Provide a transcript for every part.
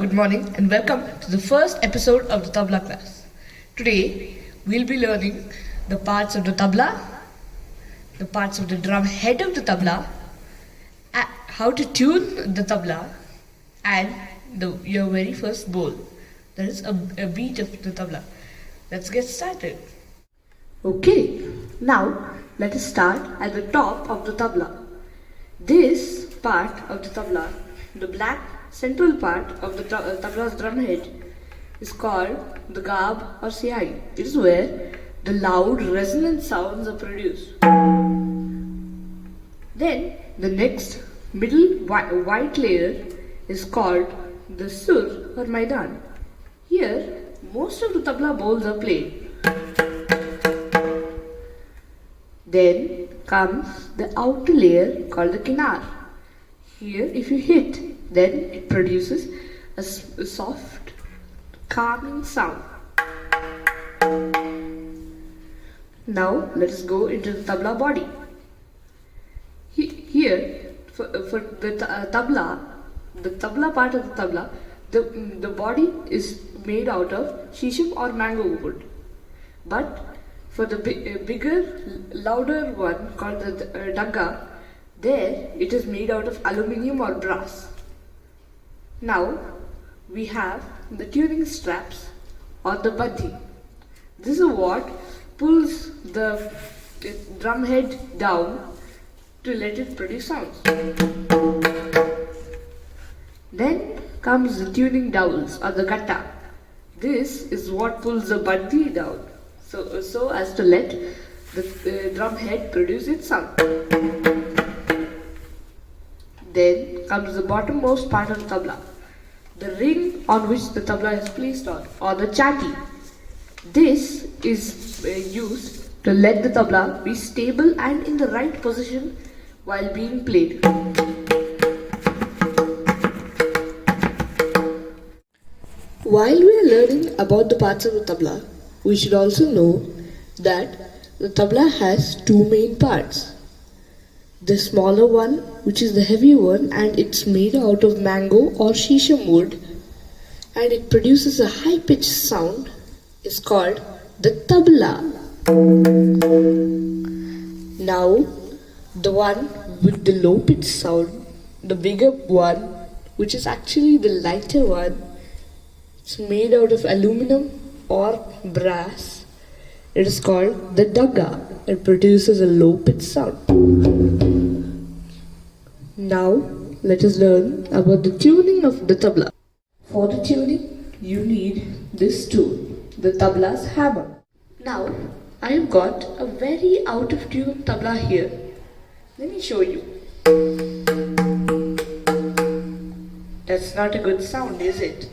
good morning and welcome to the first episode of the tabla class. Today we'll be learning the parts of the tabla, the parts of the drum head of the tabla, how to tune the tabla, and your very first bowl. That is a beat of the tabla. Let's get started. Okay, now let us start at the top of the tabla. This part of the tabla, the black central part of the tabla's drum head, is called the gab or siai. It is where the loud resonant sounds are produced. Then the next middle white layer is called the sur or maidan. Here most of the tabla bowls are played. Then comes the outer layer called the kinar. Here if you hit, then it produces a soft calming sound. Now let us go into the tabla body. Here for the tabla part of the tabla, the body is made out of shisham or mango wood. But for the bigger, louder one called the dagga, there it is made out of aluminium or brass. Now we have the tuning straps or the badhi. This is what pulls the drum head down to let it produce sounds. Then comes the tuning dowels or the gatta. This is what pulls the badhi down so as to let the drum head produce its sound. Then comes the bottommost part of the tabla, the ring on which the tabla is placed on, or the chati. This is used to let the tabla be stable and in the right position while being played. While we are learning about the parts of the tabla, we should also know that the tabla has two main parts. The smaller one, which is the heavy one, and it's made out of mango or shisham wood, and it produces a high-pitched sound, is called the tabla. Now, the one with the low-pitched sound, the bigger one, which is actually the lighter one, it's made out of aluminum or brass. It is called the dagga. It produces a low-pitched sound. Now, let us learn about the tuning of the tabla. For the tuning, you need this tool, the tabla's hammer. Now, I have got a very out-of-tune tabla here. Let me show you. That's not a good sound, is it?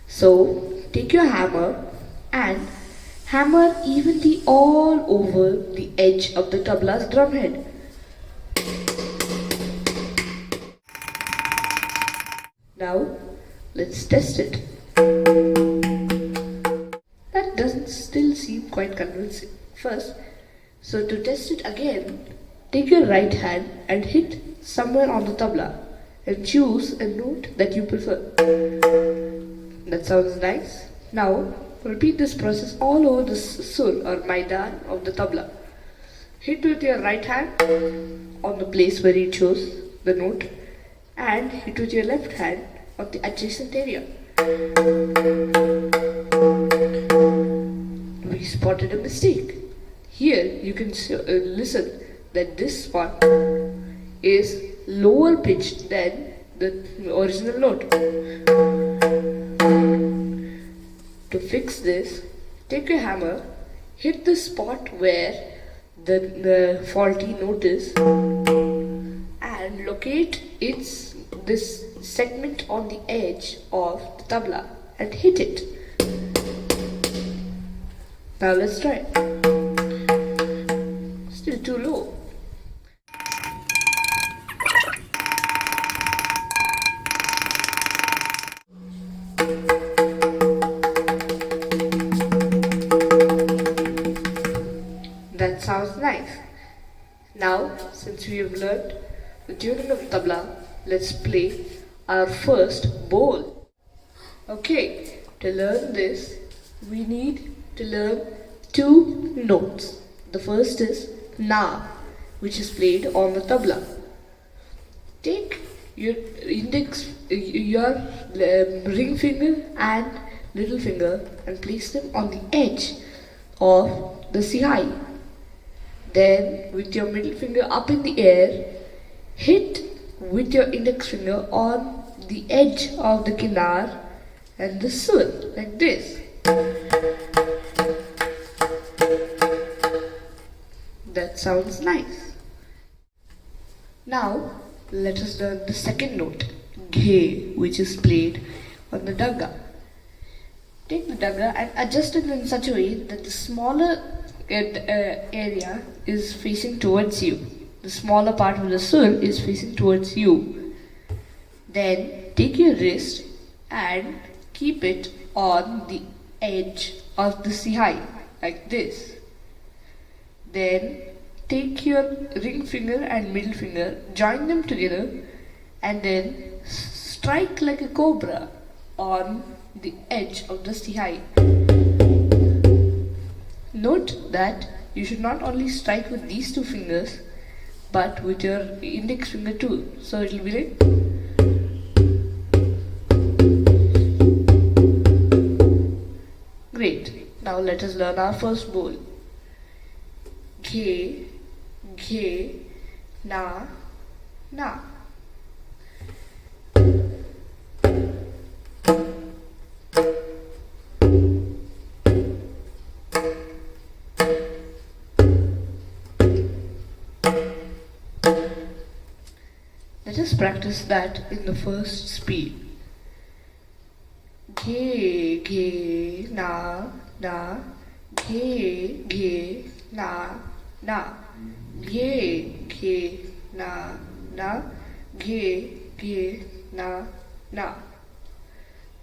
So, take your hammer and hammer evenly all over the edge of the tabla's drum head. Now, let's test it. That doesn't still seem quite convincing. So to test it again, take your right hand and hit somewhere on the tabla and choose a note that you prefer. That sounds nice. Now, repeat this process all over the sur or maidan of the tabla. Hit with your right hand on the place where you chose the note and hit with your left hand on the adjacent area. We spotted a mistake. Here you can listen that this one is lower pitched than the original note. To fix this, take a hammer, hit the spot where the faulty note is, and locate this segment on the edge of the tabla and hit it. Now let's try. Still too low. That sounds nice. Now, since we have learned the tuning of tabla, let's play our first bowl. Okay, to learn this, we need to learn two notes. The first is na, which is played on the tabla. Take your ring finger and little finger and place them on the edge of the sihai. Then, with your middle finger up in the air, hit with your index finger on the edge of the kinar and the sur, like this. That sounds nice. Now, let us learn the second note, ghe, which is played on the dagga. Take the dagga and adjust it in such a way that the smaller area is facing towards you. The smaller part of the sur is facing towards you. Then take your wrist and keep it on the edge of the sihai, like this. Then take your ring finger and middle finger, join them together, and then strike like a cobra on the edge of the sihai. Note that you should not only strike with these two fingers, but with your index finger too. So it will be like. Great. Now let us learn our first bowl. Ghe, ghe, na, na. Let us practice that in the first speed. Ghe, ghe, na, na. Ghe, ghe, na, na. Ghe, ghe, na, na. Ghe, ghe, na, na.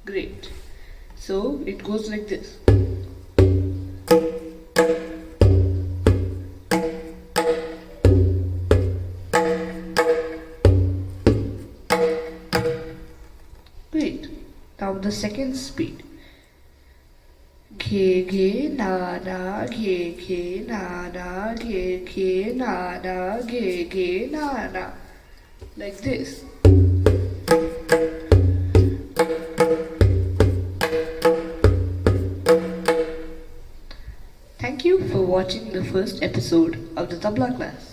Great. So it goes like this. Great. Now the second speed. Ghe, ghe, na, na, ghe, ghe, na, na, ghe, ghe, na, na, ghe, ghe, na, na. Like this. Thank you for watching the first episode of the tabla class.